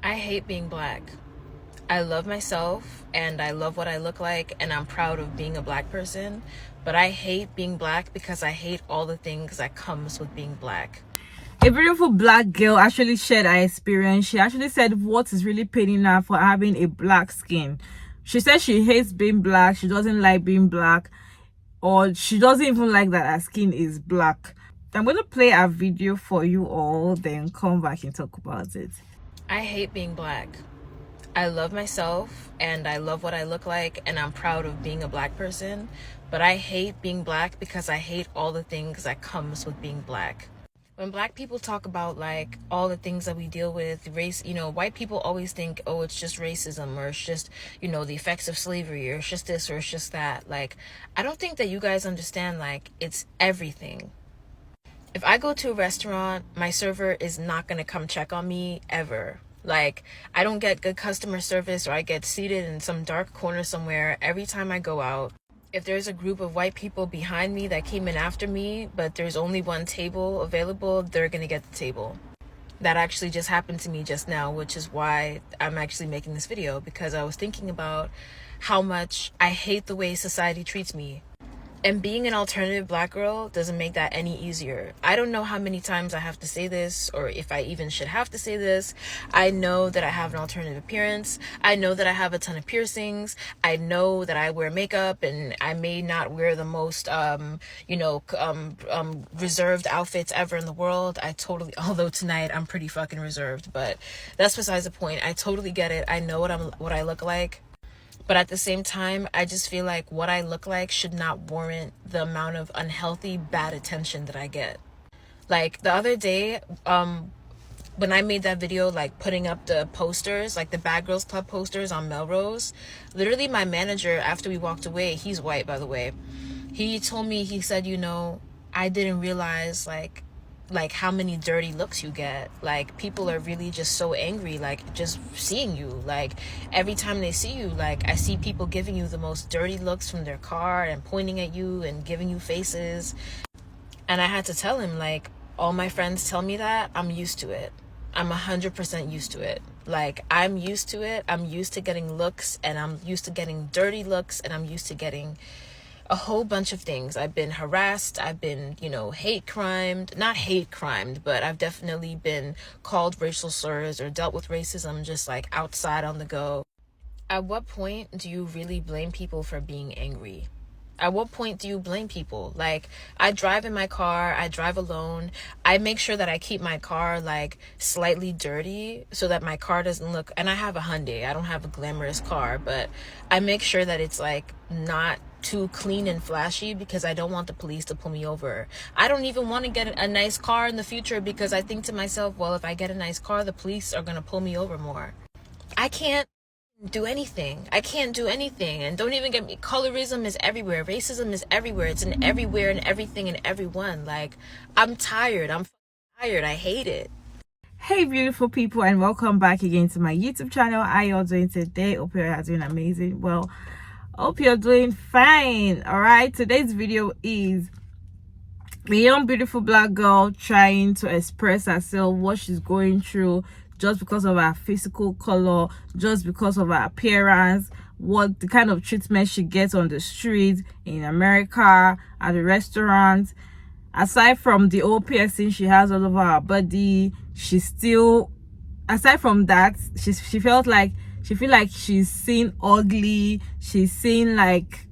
I hate being black. I love myself and I love what I look like and I'm proud of being a black person, but I hate being black because I hate all the things that comes with being black. A beautiful black girl actually shared her experience. She actually said what is really paining her for having a black skin. She said she hates being black, she doesn't like being black, or she doesn't even like that her skin is black. I'm going to play a video for you all, then come back and talk about it. I hate being black. I love myself and I love what I look like and I'm proud of being a black person, but I hate being black because I hate all the things that comes with being black. When black people talk about like all the things that we deal with, race, white people always think, oh, it's just racism or it's just, the effects of slavery or it's just this or it's just that. Like, I don't think that you guys understand, like, it's everything. If I go to a restaurant, my server is not going to come check on me ever. Like, I don't get good customer service or I get seated in some dark corner somewhere every time I go out. If there's a group of white people behind me that came in after me, but there's only one table available, they're going to get the table. That actually just happened to me just now, which is why I'm actually making this video, because I was thinking about how much I hate the way society treats me. And being an alternative black girl doesn't make that any easier. I don't know how many times I have to say this or if I even should have to say this. I know that I have an alternative appearance. I know that I have a ton of piercings. I know that I wear makeup and I may not wear the most, reserved outfits ever in the world. Although tonight I'm pretty fucking reserved, but that's besides the point. I totally get it. I know what I look like. But at the same time, I just feel like what I look like should not warrant the amount of unhealthy, bad attention that I get. Like, the other day, when I made that video, like, putting up the posters, like the Bad Girls Club posters on Melrose, literally my manager, after we walked away, he's white, by the way, he told me, he said, I didn't realize, like how many dirty looks you get. Like, people are really just so angry, like, just seeing you. Like, every time they see you, like, I see people giving you the most dirty looks from their car and pointing at you and giving you faces. And I had to tell him, like, all my friends tell me that. I'm used to it. I'm 100% used to it. Like, I'm used to it. I'm used to getting looks, and I'm used to getting dirty looks, and I'm used to getting a whole bunch of things. I've been harassed. I've been, hate crimed. Not hate crimed, but I've definitely been called racial slurs or dealt with racism just like outside on the go. At what point do you really blame people for being angry? At what point do you blame people? Like, I drive in my car, I drive alone. I make sure that I keep my car, like, slightly dirty so that my car doesn't look, and I have a Hyundai. I don't have a glamorous car, but I make sure that it's, like, not too clean and flashy because I don't want the police to pull me over. I don't even want to get a nice car in the future because I think to myself, well, if I get a nice car, the police are going to pull me over more. I can't do anything. I can't do anything. And don't even get me, colorism is everywhere. Racism is everywhere. It's in everywhere and everything and everyone. Like, I'm tired. I'm tired. I hate it. Hey beautiful people, and welcome back again to my YouTube channel. How y'all doing today? Hope you're doing amazing. Well, hope you're doing fine. All right, today's video is a young beautiful black girl trying to express herself, what she's going through, just because of her physical color, just because of her appearance, what the kind of treatment she gets on the street, in America, at the restaurant. Aside from the old piercing she has all over her body, she still, aside from that, she felt like, she feel like she's seen ugly, she's seen like,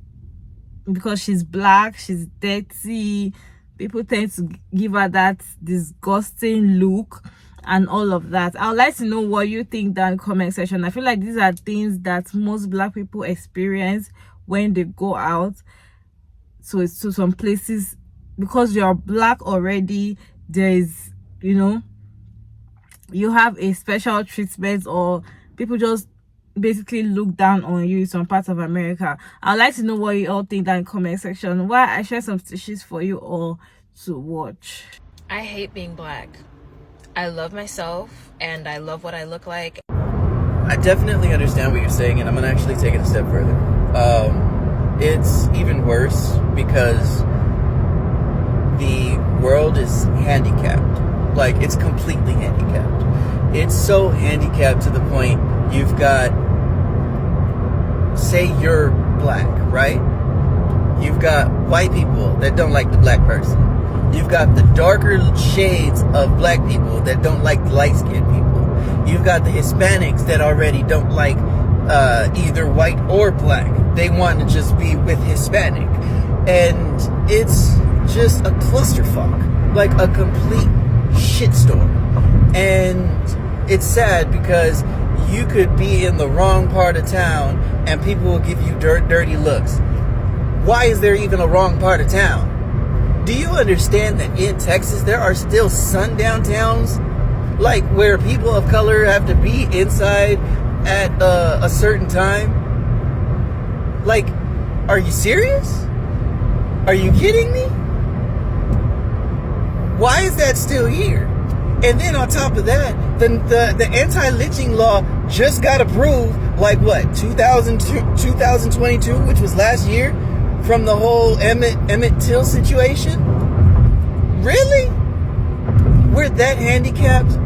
because she's black, she's dirty, people tend to give her that disgusting look and all of that. I would like to know what you think down in the comment section. I feel like these are things that most black people experience when they go out to some places. Because you're black already, there's, you have a special treatment, or people just basically look down on you in some parts of America. I'd like to know what you all think down in the comment section, while I share some stitches for you all to watch. I hate being black. I love myself and I love what I look like. I definitely understand what you're saying, and I'm gonna actually take it a step further. It's even worse because the world is handicapped. Like, it's completely handicapped. It's so handicapped to the point you've got, say you're black, right? You've got white people that don't like the black person. You've got the darker shades of black people that don't like the light-skinned people. You've got the Hispanics that already don't like either white or black. They want to just be with Hispanic. And it's just a clusterfuck. Like a complete shitstorm. And it's sad because you could be in the wrong part of town and people will give you dirty looks. Why is there even a wrong part of town? Do you understand that in Texas there are still sundown towns, like where people of color have to be inside at a certain time? Like, are you serious? Are you kidding me? Why is that still here? And then on top of that, the anti-lynching law just got approved, like what, 2022, which was last year, from the whole Emmett Till situation? Really? We're that handicapped?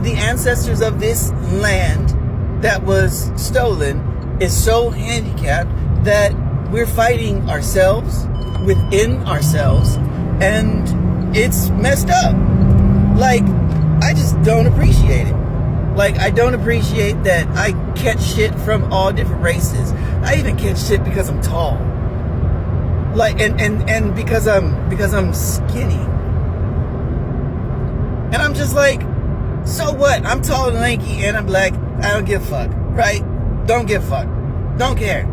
The ancestors of this land that was stolen is so handicapped that we're fighting ourselves within ourselves, and it's messed up. Like, I just don't appreciate it. Like, I don't appreciate that I catch shit from all different races. I even catch shit because I'm tall. Like, and because I'm skinny. And I'm just like, so what? I'm tall and lanky and I'm black. I don't give a fuck, right? Don't give a fuck. Don't care.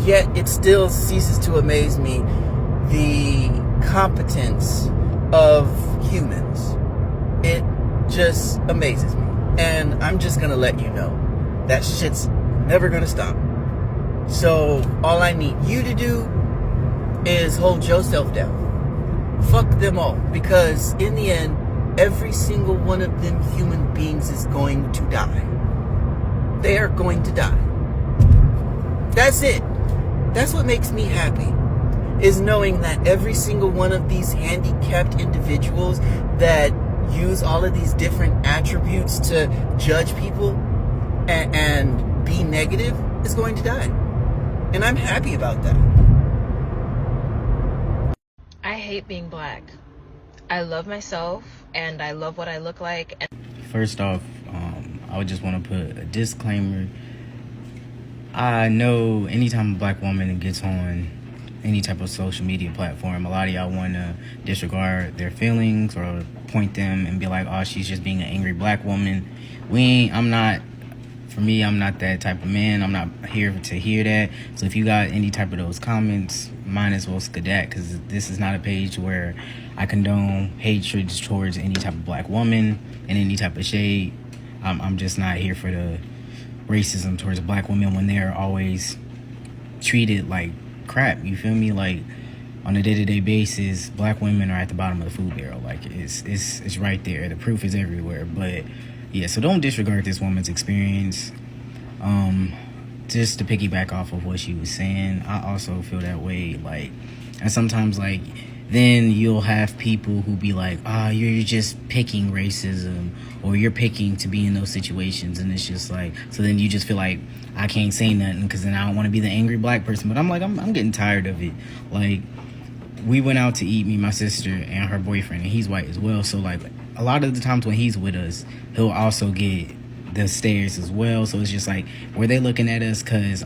Yet it still ceases to amaze me the competence of humans. It just amazes me. And I'm just gonna let you know that shit's never gonna stop. So all I need you to do is hold yourself down. Fuck them all. Because in the end, every single one of them human beings is going to die. They are going to die. That's it. That's what makes me happy, is knowing that every single one of these handicapped individuals that use all of these different attributes to judge people and be negative is going to die. And I'm happy about that. I hate being black. I love myself and I love what I look like. And first off, I would just want to put a disclaimer. I know anytime a black woman gets on any type of social media platform, a lot of y'all want to disregard their feelings or point them and be like, oh, she's just being an angry black woman. I'm not that type of man. I'm not here to hear that. So if you got any type of those comments, might as well skedat, because this is not a page where I condone hatred towards any type of black woman and any type of shade. I'm just not here for the racism towards black women when they're always treated like crap. You feel me? Like, on a day-to-day basis, black women are at the bottom of the food barrel. Like, it's right there. The proof is everywhere. But yeah, so don't disregard this woman's experience. Just to piggyback off of what she was saying, I also feel that way. Like, and sometimes, like, then you'll have people who be like, you're just picking racism, or you're picking to be in those situations. And it's just like, so then you just feel like, I can't say nothing because then I don't want to be the angry black person. But I'm like, I'm getting tired of it. Like, we went out to eat, me, my sister, and her boyfriend, and he's white as well. So, like, a lot of the times when he's with us, he'll also get the stares as well. So it's just like, were they looking at us because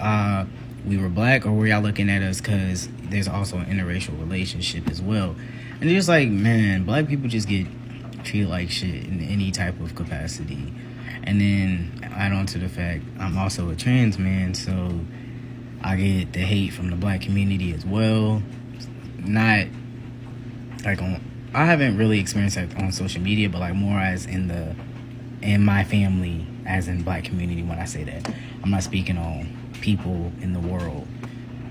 we were black, or were y'all looking at us because there's also an interracial relationship as well? And it's just like, man, black people just get treated like shit in any type of capacity. And then add on to the fact I'm also a trans man, so I get the hate from the black community as well. Not like I haven't really experienced that on social media, but like more as in my family, as in black community. When I say that, I'm not speaking on people in the world,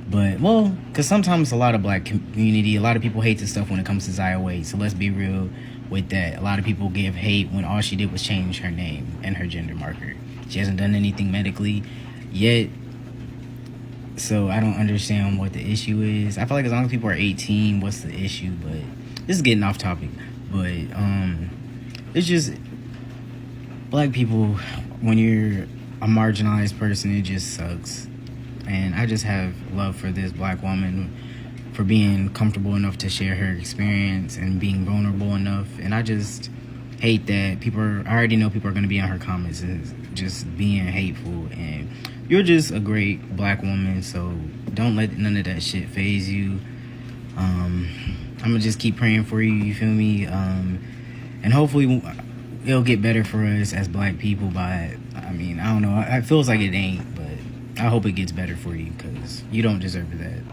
but well, because sometimes a lot of black community, a lot of people hate this stuff when it comes to Zaya Wade. So let's be real with that. A lot of people give hate when all she did was change her name and her gender marker. She hasn't done anything medically yet. So I don't understand what the issue is. I feel like as long as people are 18, what's the issue? But this is getting off topic, but it's just black people, when you're a marginalized person, it just sucks. And I just have love for this black woman for being comfortable enough to share her experience and being vulnerable enough. And I just hate that I already know people are going to be in her comments and just being hateful. And you're just a great black woman, so don't let none of that shit faze you. I'm going to just keep praying for you, you feel me? And hopefully it'll get better for us as black people, but I mean, I don't know. It feels like it ain't, but I hope it gets better for you because you don't deserve that.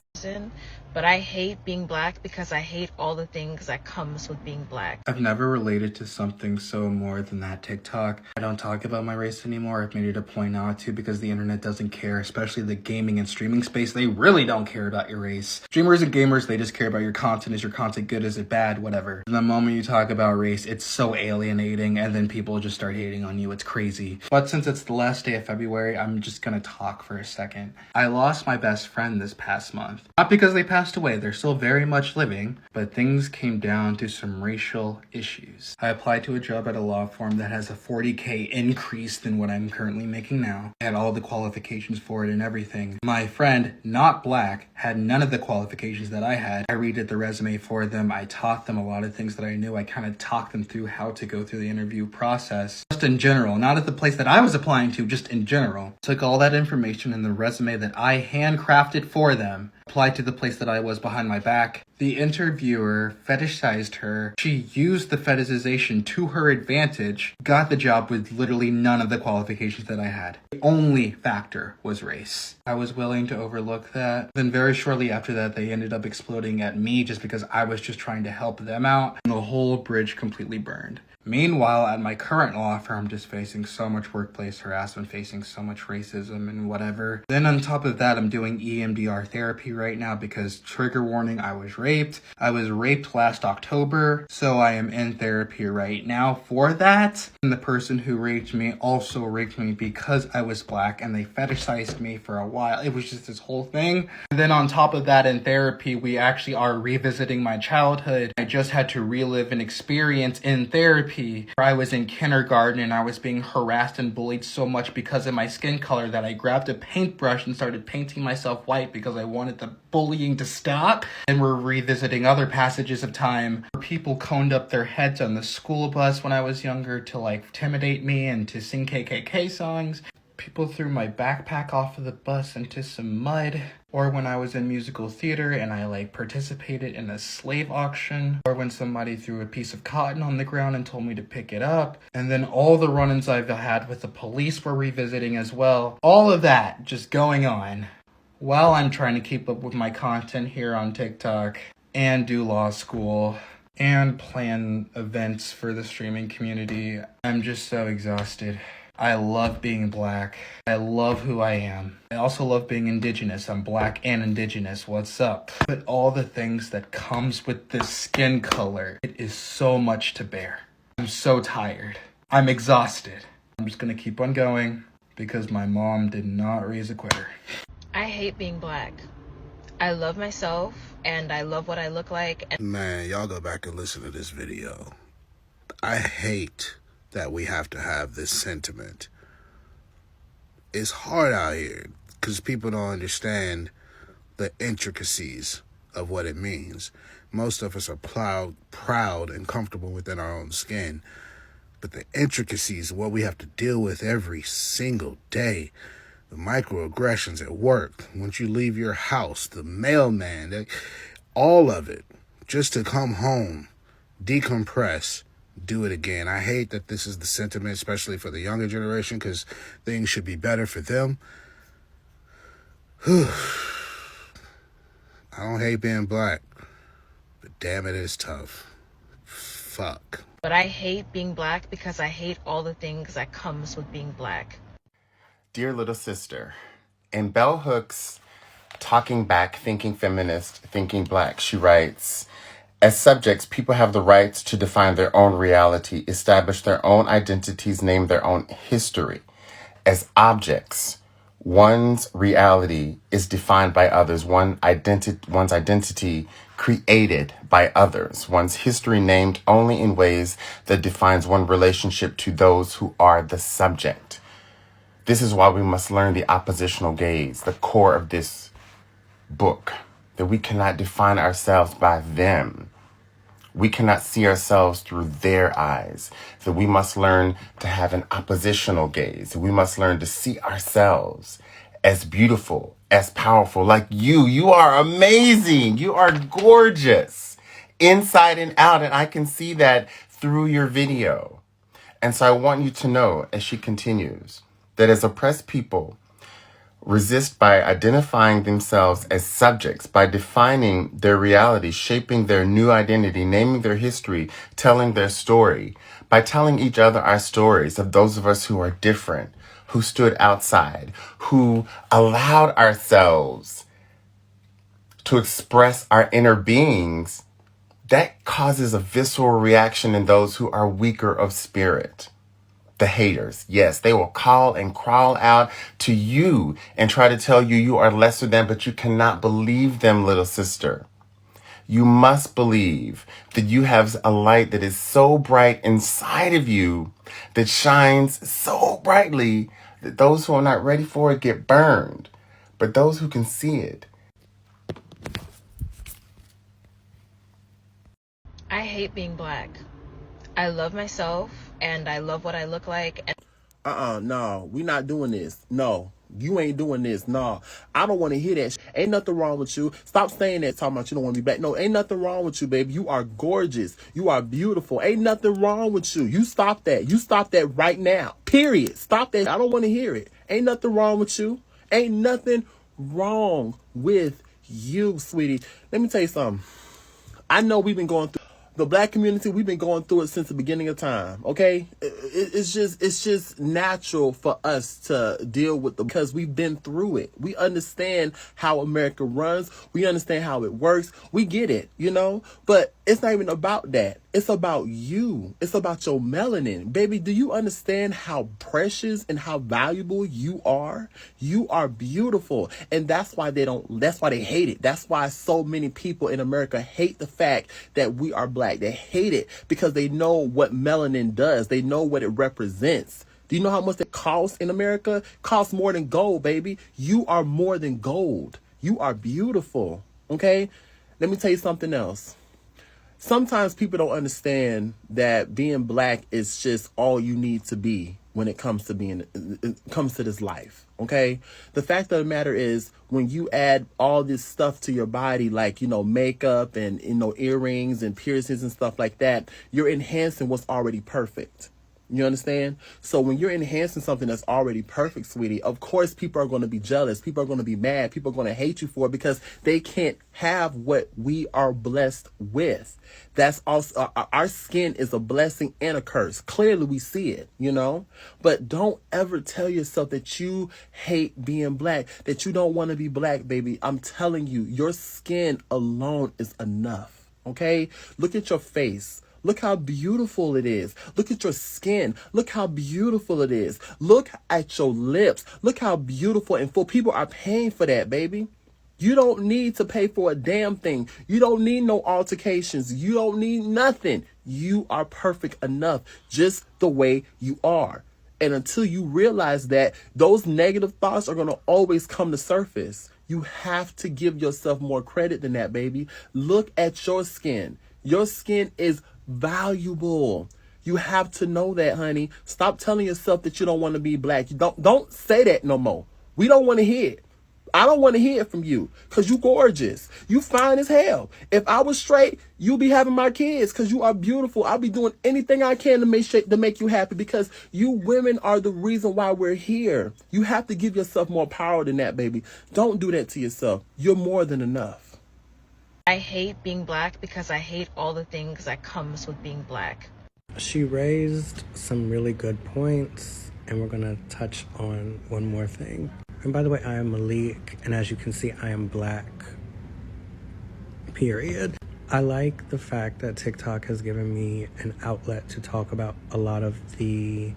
But I hate being black because I hate all the things that comes with being black. I've never related to something so more than that TikTok. I don't talk about my race anymore. I've made it a point not to because the internet doesn't care, especially the gaming and streaming space. They really don't care about your race. Streamers and gamers, they just care about your content. Is your content good? Is it bad? Whatever. The moment you talk about race, it's so alienating, and then people just start hating on you. It's crazy. But since it's the last day of February, I'm just gonna talk for a second. I lost my best friend this past month. Not because they passed away, they're still very much living, but things came down to some racial issues. I applied to a job at a law firm that has a 40K increase than what I'm currently making now. I had all the qualifications for it and everything. My friend, not black, had none of the qualifications that I had. I redid the resume for them. I taught them a lot of things that I knew. I kind of talked them through how to go through the interview process. Just in general, not at the place that I was applying to, just in general. Took all that information in the resume that I handcrafted for them, applied to the place that I was behind my back. The interviewer fetishized her. She used the fetishization to her advantage, got the job with literally none of the qualifications that I had. The only factor was race. I was willing to overlook that. Then very shortly after that, they ended up exploding at me just because I was just trying to help them out, and the whole bridge completely burned. Meanwhile, at my current law firm, just facing so much workplace harassment, facing so much racism and whatever. Then on top of that, I'm doing EMDR therapy right now because, trigger warning, I was raped. I was raped last October, so I am in therapy right now for that. And the person who raped me also raped me because I was black, and they fetishized me for a while. It was just this whole thing. And then on top of that, in therapy, we actually are revisiting my childhood. I just had to relive an experience in therapy where I was in kindergarten and I was being harassed and bullied so much because of my skin color that I grabbed a paintbrush and started painting myself white because I wanted the bullying to stop. And we're revisiting other passages of time where people coned up their heads on the school bus when I was younger to like intimidate me and to sing KKK songs. People threw my backpack off of the bus into some mud. Or when I was in musical theater and I like participated in a slave auction. Or when somebody threw a piece of cotton on the ground and told me to pick it up. And then all the run-ins I've had with the police we're revisiting as well. All of that just going on while I'm trying to keep up with my content here on TikTok and do law school and plan events for the streaming community. I'm just so exhausted. I love being black. I love who I am. I also love being indigenous. I'm black and indigenous. What's up? But all the things that comes with this skin color, it is so much to bear. I'm so tired. I'm exhausted. I'm just gonna keep on going because my mom did not raise a quitter. I hate being black. I love myself and I love what I look like. Man, y'all go back and listen to this video. I hate that we have to have this sentiment. It's hard out here because people don't understand the intricacies of what it means. Most of us are proud and comfortable within our own skin, but the intricacies of what we have to deal with every single day, the microaggressions at work, once you leave your house, the mailman, all of it, just to come home, decompress, do it again. I hate that this is the sentiment, especially for the younger generation, because things should be better for them. I don't hate being black, but damn it, it's tough. Fuck. But I hate being black because I hate all the things that comes with being black. Dear little sister, in Bell Hooks' Talking Back, Thinking Feminist, Thinking Black, she writes, as subjects, people have the rights to define their own reality, establish their own identities, name their own history. As objects, one's reality is defined by others. One's identity created by others, one's history named only in ways that defines one relationship to those who are the subject. This is why we must learn the oppositional gaze, the core of this book, that we cannot define ourselves by them. We cannot see ourselves through their eyes. That we must learn to have an oppositional gaze. We must learn to see ourselves as beautiful, as powerful, like you. You are amazing. You are gorgeous inside and out. And I can see that through your video. And so I want you to know, as she continues, that as oppressed people resist by identifying themselves as subjects, by defining their reality, shaping their new identity, naming their history, telling their story, by telling each other our stories of those of us who are different, who stood outside, who allowed ourselves to express our inner beings, that causes a visceral reaction in those who are weaker of spirit. The haters, yes, they will call and crawl out to you and try to tell you you are lesser than, but you cannot believe them, little sister. You must believe that you have a light that is so bright inside of you, that shines so brightly that those who are not ready for it get burned. But those who can see it. I hate being black. I love myself and I love what I look like. No, we not doing this. No, you ain't doing this. No, I don't want to hear that. Ain't nothing wrong with you. Stop saying that, talking about you don't want to be black. No, ain't nothing wrong with you, baby. You are gorgeous. You are beautiful. Ain't nothing wrong with you. You stop that. You stop that right now. Period. Stop that. I don't want to hear it. Ain't nothing wrong with you. Ain't nothing wrong with you, sweetie. Let me tell you something. I know we've been going through the black community. We've been going through it since the beginning of time. Okay, it's just natural for us to deal with them because we've been through it. We understand how America runs. We understand how it works. We get it, you know. But it's not even about that. It's about you. It's about your melanin, baby. Do you understand how precious and how valuable you are? You are beautiful, and that's why they don't. That's why they hate it. That's why so many people in America hate the fact that we are black. They hate it because they know what melanin does. They know what it represents. Do you know how much it costs in America? It costs more than gold, baby. You are more than gold. You are beautiful. Okay? Let me tell you something else. Sometimes people don't understand that being black is just all you need to be when it comes to this life. Okay. The fact of the matter is, when you add all this stuff to your body, like, you know, makeup and, you know, earrings and piercings and stuff like that, you're enhancing what's already perfect. You understand? So when you're enhancing something that's already perfect, sweetie, of course people are going to be jealous. People are going to be mad. People are going to hate you for it because they can't have what we are blessed with. That's also, our skin is a blessing and a curse. Clearly we see it, you know, but don't ever tell yourself that you hate being black, that you don't want to be black, baby. I'm telling you, your skin alone is enough. Okay. Look at your face. Look how beautiful it is. Look at your skin. Look how beautiful it is. Look at your lips. Look how beautiful and full. People are paying for that, baby. You don't need to pay for a damn thing. You don't need no altercations. You don't need nothing. You are perfect enough just the way you are. And until you realize that, those negative thoughts are going to always come to surface. You have to give yourself more credit than that, baby. Look at your skin. Your skin is valuable. You have to know that, honey. Stop telling yourself that you don't want to be black. You don't say that no more. We don't want to hear it. I don't want to hear it from you because you gorgeous. You fine as hell. If I was straight, you'll be having my kids because you are beautiful. I'll be doing anything I can to make you happy because you women are the reason why we're here. You have to give yourself more power than that, baby. Don't do that to yourself. You're more than enough. I hate being black because I hate all the things that comes with being black. She raised some really good points, and we're gonna touch on one more thing. And by the way, I am Malik, and as you can see, I am black, period. I like the fact that TikTok has given me an outlet to talk about a lot of the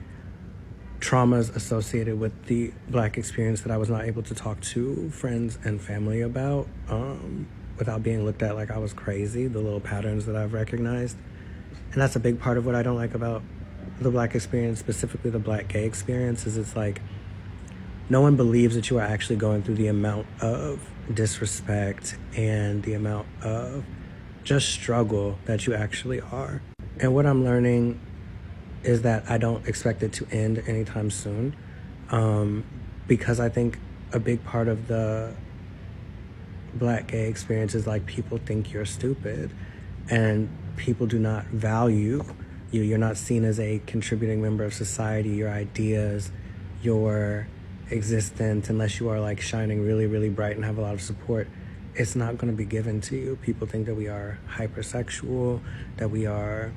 traumas associated with the black experience that I was not able to talk to friends and family about. without being looked at like I was crazy, the little patterns that I've recognized. And that's a big part of what I don't like about the Black experience, specifically the Black gay experience, is it's like no one believes that you are actually going through the amount of disrespect and the amount of just struggle that you actually are. And what I'm learning is that I don't expect it to end anytime soon, because I think a big part of the Black gay experience is like people think you're stupid and people do not value you. You're not seen as a contributing member of society, your ideas, your existence, unless you are like shining really, really bright and have a lot of support. It's not going to be given to you. People think that we are hypersexual, that we are,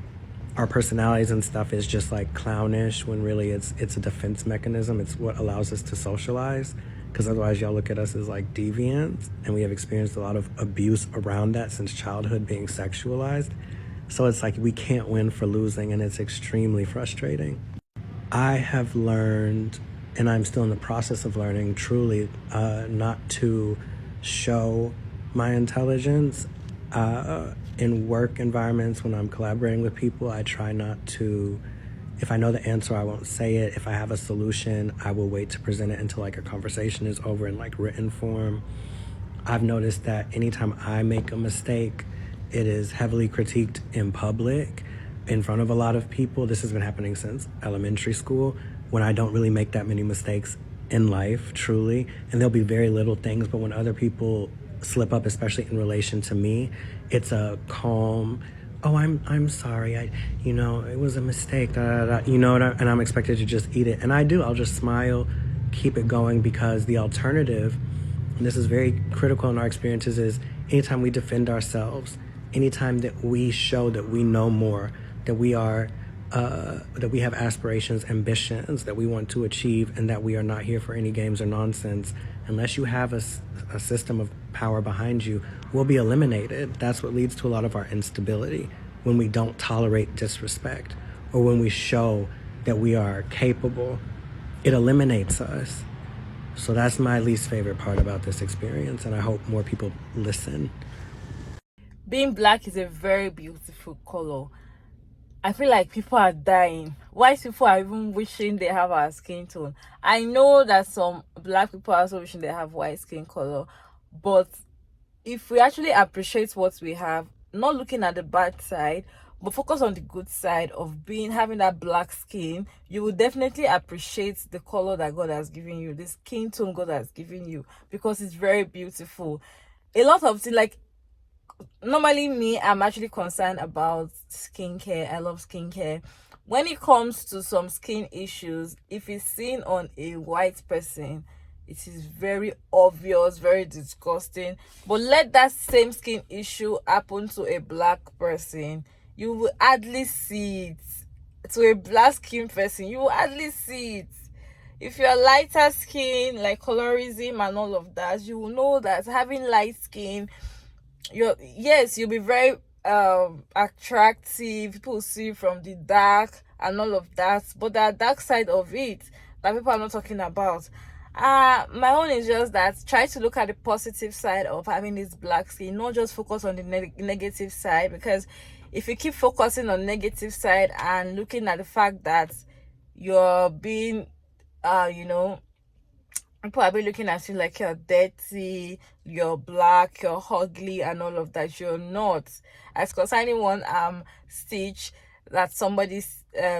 our personalities and stuff is just like clownish, when really it's a defense mechanism. It's what allows us to socialize, because otherwise y'all look at us as like deviants, and we have experienced a lot of abuse around that since childhood, being sexualized. So it's like we can't win for losing, and it's extremely frustrating. I have learned, and I'm still in the process of learning, truly, not to show my intelligence. In work environments, when I'm collaborating with people, I try not to, if I know the answer, I won't say it. If I have a solution, I will wait to present it until like a conversation is over in like written form. I've noticed that anytime I make a mistake, it is heavily critiqued in public, in front of a lot of people. This has been happening since elementary school, when I don't really make that many mistakes in life, truly. And there'll be very little things, but when other people slip up, especially in relation to me, it's a calm, oh, I'm sorry, it was a mistake, and I'm expected to just eat it. And I do, I'll just smile, keep it going, because the alternative, and this is very critical in our experiences, is anytime we defend ourselves, anytime that we show that we know more, that we are, that we have aspirations, ambitions that we want to achieve, and that we are not here for any games or nonsense, unless you have a system of power behind you, will be eliminated. That's what leads to a lot of our instability, when we don't tolerate disrespect, or when we show that we are capable. It eliminates us. So that's my least favorite part about this experience, and I hope more people listen. Being Black is a very beautiful color. I feel like people are dying. White people are even wishing they have our skin tone. I know that some Black people are also wishing they have white skin color, but if we actually appreciate what we have, not looking at the bad side, but focus on the good side of having that Black skin, you will definitely appreciate the color that God has given you, the skin tone God has given you, because it's very beautiful. A lot of things, like, normally me, I'm actually concerned about skincare. I love skincare. When it comes to some skin issues, if it's seen on a white person, it is very obvious, very disgusting. But let that same skin issue happen to a Black person, you will hardly see it. To a Black skin person, you will hardly see it. If you're lighter skin, like colorism and all of that, you will know that having light skin, you'll be very attractive. People see from the dark and all of that, but the dark side of it that people are not talking about. My own is just that try to look at the positive side of having this Black skin, not just focus on the negative side, because if you keep focusing on negative side and looking at the fact that you're being people are looking at you like you're dirty, you're Black, you're ugly and all of that, you're not. As concerning one Stitch that somebody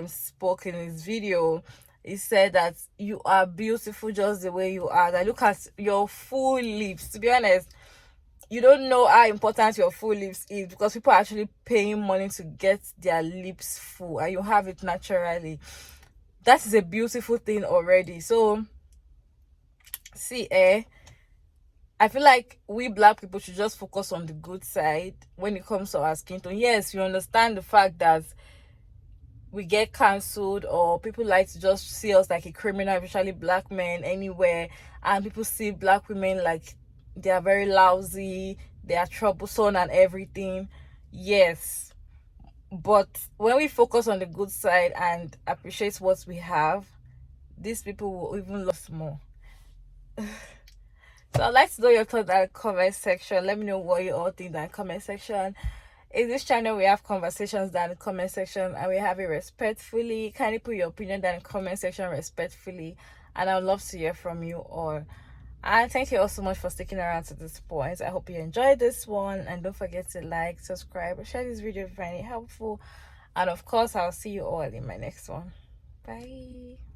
spoke in his video, he said that you are beautiful just the way you are. That look at your full lips. To be honest, you don't know how important your full lips is, because people are actually paying money to get their lips full, and you have it naturally. That is a beautiful thing already. So see, I feel like we Black people should just focus on the good side when it comes to our skin tone. Yes, you understand the fact that we get cancelled, or people like to just see us like a criminal, especially Black men anywhere, and people see Black women like they are very lousy, they are troublesome and everything. Yes, but when we focus on the good side and appreciate what we have, these people will even love more. So I'd like to know your thoughts in the comment section. Let me know what you all think in the comment section. In this channel, we have conversations down in the comment section, and we have it respectfully. Kindly put your opinion down in the comment section respectfully, and I would love to hear from you all. And thank you all so much for sticking around to this point. I hope you enjoyed this one, and don't forget to like, subscribe, or share this video if you find it helpful. And of course, I'll see you all in my next one. Bye.